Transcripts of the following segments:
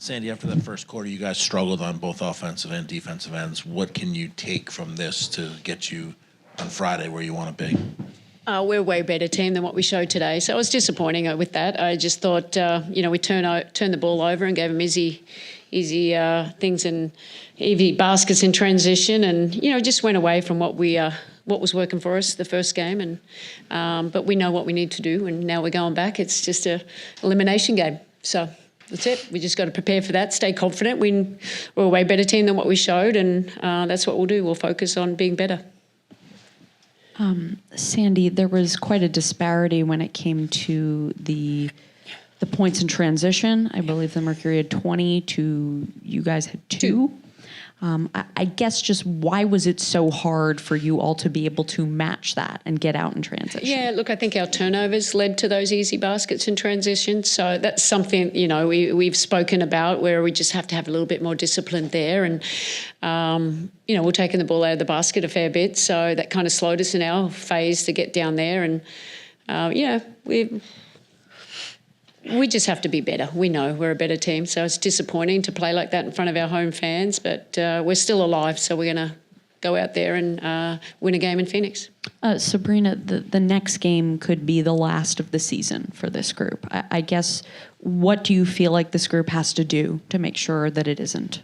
Sandy, after that first quarter, you guys struggled on both offensive and defensive ends. What can you take from this to get you on Friday where you want to be? We're a way better team than what we showed today. So it was disappointing with that. I just thought, we turned the ball over and gave them easy things and easy baskets in transition, and just went away from what was working for us the first game. And but we know what we need to do, and now we're going back. It's just a elimination game. So that's it. We just got to prepare for that. Stay confident. We're a way better team than what we showed, and that's what we'll do. We'll focus on being better. Sandy, there was quite a disparity when it came to the points in transition. I believe the Mercury had 20 to you guys had 2. I guess just why was it so hard for you all to be able to match that and get out in transition? Yeah, look, I think our turnovers led to those easy baskets in transition. So that's something, we've spoken about, where we just have to have a little bit more discipline there. And, we're taking the ball out of the basket a fair bit. So that kind of slowed us in our phase to get down there. And, we just have to be better. We know we're a better team, so it's disappointing to play like that in front of our home fans, but we're still alive, so we're going to go out there and win a game in Phoenix. Sabrina, the next game could be the last of the season for this group. I guess, what do you feel like this group has to do to make sure that it isn't?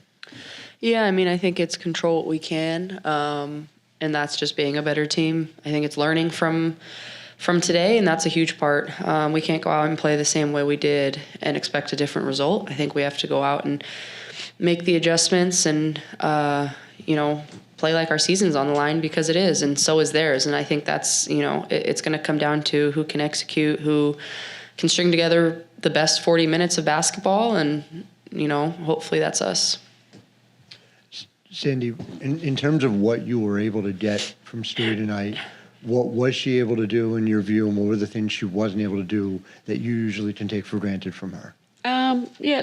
Yeah, I think it's control what we can, and that's just being a better team. I think it's learning from today, and that's a huge part. We can't go out and play the same way we did and expect a different result. I think we have to go out and make the adjustments and, play like our season's on the line, because it is, and so is theirs. And I think that's, it's going to come down to who can execute, who can string together the best 40 minutes of basketball, and, hopefully that's us. Sandy, in terms of what you were able to get from Stewie tonight, what was she able to do in your view, and what were the things she wasn't able to do that you usually can take for granted from her?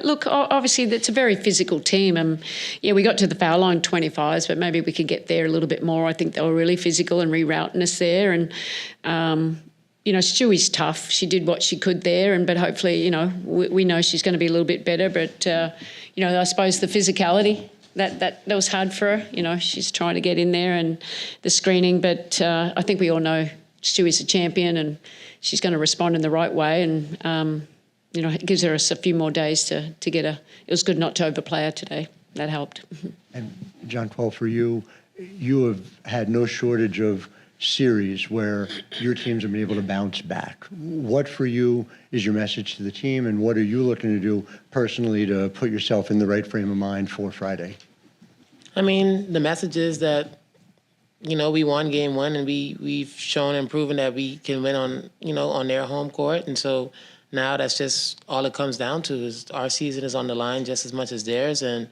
Look, obviously it's a very physical team. We got to the foul line 25s, but maybe we could get there a little bit more. I think they were really physical and rerouting us there. And, Stewie's tough. She did what she could there, but hopefully, we know she's going to be a little bit better. But, I suppose the physicality, that was hard for her. She's trying to get in there and the screening, but I think we all know Stewie's a champion and she's going to respond in the right way, and it gives her a few more days to get it was good not to overplay her today. That helped. And Jonquel, for you have had no shortage of series where your teams have been able to bounce back. What for you is your message to the team, and what are you looking to do personally to put yourself in the right frame of mind for Friday? The message is that, we won game 1, and we've shown and proven that we can win on their home court. And so now that's just all it comes down to, is our season is on the line just as much as theirs. And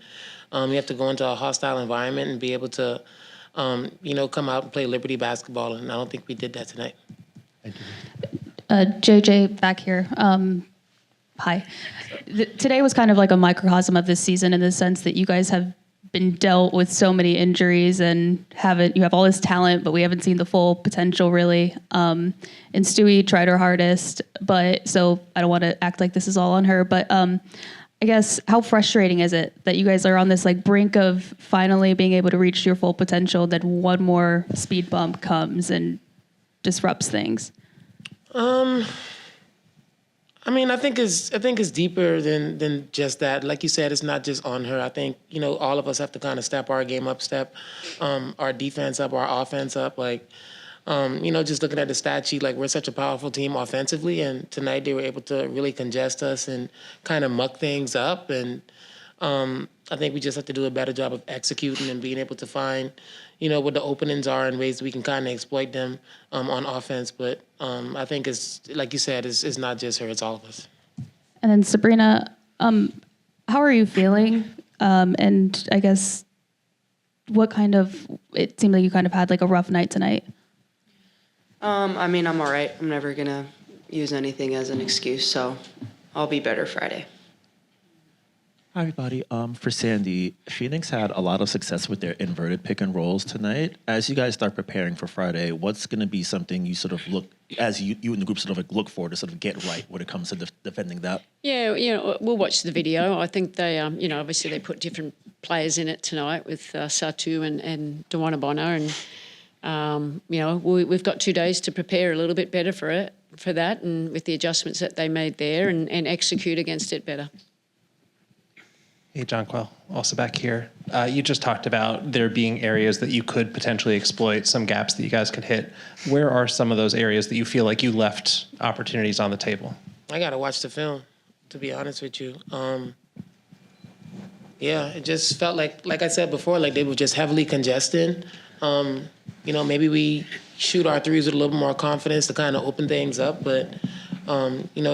we have to go into a hostile environment and be able to come out and play Liberty basketball, and I don't think we did that tonight. Thank you. JJ back here. Hi. Today was kind of like a microcosm of this season, in the sense that you guys have been dealt with so many injuries and you have all this talent, but we haven't seen the full potential really. And Stewie tried her hardest, but so I don't want to act like this is all on her, but I guess, how frustrating is it that you guys are on this brink of finally being able to reach your full potential, that one more speed bump comes and disrupts things? I think it's deeper than just that. Like you said, it's not just on her. I think, all of us have to kind of step our game up, step our defense up, our offense up. Just looking at the stat sheet, we're such a powerful team offensively, and tonight they were able to really congest us and kind of muck things up. And I think we just have to do a better job of executing and being able to find, what the openings are and ways we can kind of exploit them on offense. But I think it's, like you said, it's not just her, it's all of us. And then Sabrina, how are you feeling? And I guess, it seemed like you kind of had a rough night tonight. I'm all right. I'm never going to use anything as an excuse, so I'll be better Friday. Hi, everybody. For Sandy, Phoenix had a lot of success with their inverted pick and rolls tonight. As you guys start preparing for Friday, what's going to be something you sort of look, as you and the group sort of like look for to sort of get right when it comes to defending that? Yeah, we'll watch the video. I think they, obviously they put different players in it tonight with Satu and Dewanabona, and we've got 2 days to prepare a little bit better for that, and with the adjustments that they made there, and execute against it better. Hey, Jonquel, also back here. You just talked about there being areas that you could potentially exploit, some gaps that you guys could hit. Where are some of those areas that you feel like you left opportunities on the table? I got to watch the film, to be honest with you. It just felt like I said before, like they were just heavily congested. Maybe we shoot our threes with a little more confidence to kind of open things up, but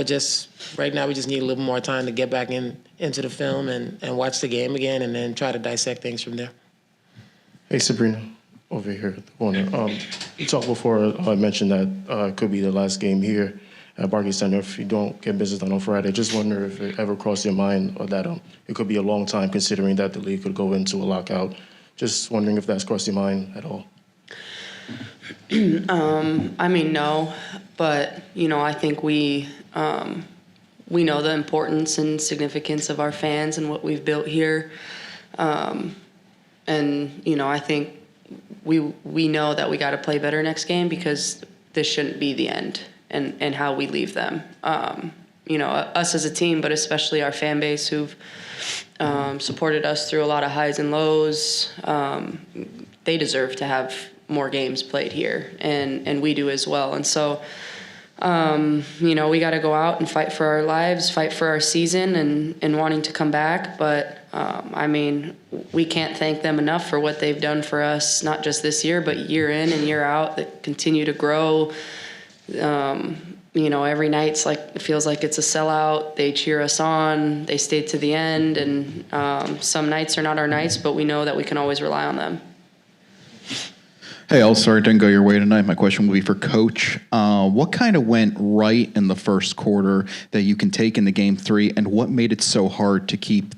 just right now we just need a little more time to get back into the film and watch the game again, and then try to dissect things from there. Hey, Sabrina, over here at the corner. You talked before, I mentioned that it could be the last game here at Barclays Center if you don't get business done on Friday. Just wonder if it ever crossed your mind or that it could be a long time considering that the league could go into a lockout. Just wondering if that's crossed your mind at all. No, but I think we know the importance and significance of our fans and what we've built here, and I think we know that we got to play better next game, because this shouldn't be the end, and how we leave them. Us as a team, but especially our fan base who've supported us through a lot of highs and lows. They deserve to have more games played here, and we do as well. And so, we got to go out and fight for our lives, fight for our season, and wanting to come back. But, we can't thank them enough for what they've done for us, not just this year, but year in and year out, that continue to grow. Every night's it feels like it's a sellout. They cheer us on. They stay to the end. And some nights are not our nights, but we know that we can always rely on them. Hey, El, sorry it didn't go your way tonight. My question will be for Coach. What kind of went right in the first quarter that you can take into Game 3, and what made it so hard to keep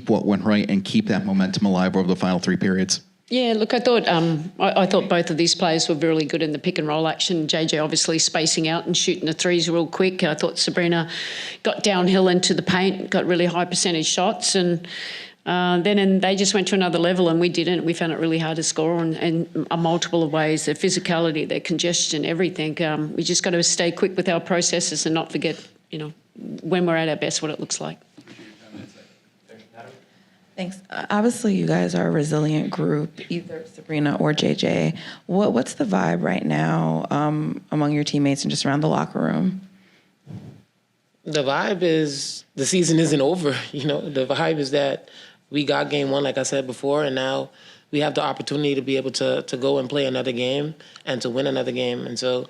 what went right and keep that momentum alive over the final 3 periods? Yeah, look, I thought both of these players were really good in the pick and roll action. JJ obviously spacing out and shooting the threes real quick. I thought Sabrina got downhill into the paint, got really high percentage shots, and then they just went to another level, and we didn't. We found it really hard to score in a multiple of ways. Their physicality, their congestion, everything. We just got to stay quick with our processes and not forget, when we're at our best, what it looks like. Thanks. Obviously, you guys are a resilient group, either Sabrina or JJ. What's the vibe right now among your teammates and just around the locker room? The vibe is the season isn't over. The vibe is that we got Game 1, like I said before, and now we have the opportunity to be able to go and play another game and to win another game. And so,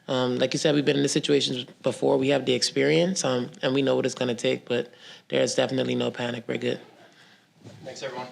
like you said, we've been in this situations before. We have the experience, and we know what it's going to take, but there's definitely no panic. We're good. Thanks, everyone.